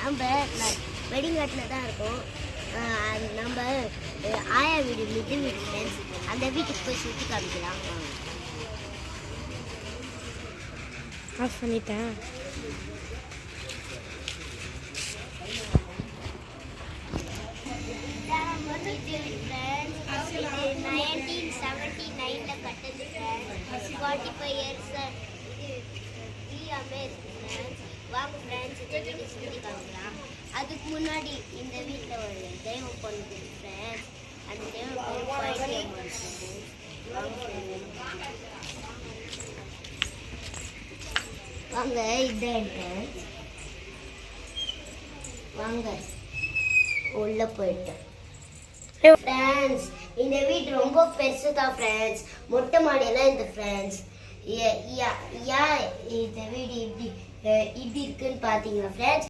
நம்ம வெடிங்காட்டில் தான் இருக்கோம். நம்ம ஆயா வீடு மிடில் வீடு ஃப்ரெண்ட்ஸ், அந்த வீட்டுக்கு போய் சுற்றி காமிக்கலாம். ஆஃப் பண்ணிட்டேன். இது 1979 கட்டது ஃப்ரெண்ட்ஸ். 45 இயர்ஸ் ஃப்ரீயாகவே இருக்கு ஃப்ரெண்ட்ஸ். வாங்க ஃப்ரெண்ட்ஸ், இந்த வீடு சுற்றி காமிக்கலாம். அதுக்கு முன்னாடி இந்த வீட்டில் ஒரு தெய்வம் பொண்ணு ஃப்ரெண்ட்ஸ். அந்த தெய்வம் பைத்தியம் வாங்க. இதான் வாங்க உள்ள போயிட்டேன் ஃப்ரெண்ட்ஸ். இந்த வீடு ரொம்ப பெருசு தான் ஃப்ரெண்ட்ஸ். மொட்டை மாடியெல்லாம் இந்த ஃப்ரெண்ட்ஸ். இந்த வீடு இப்படி இருக்குன்னு பார்த்தீங்களா ஃப்ரெண்ட்ஸ்.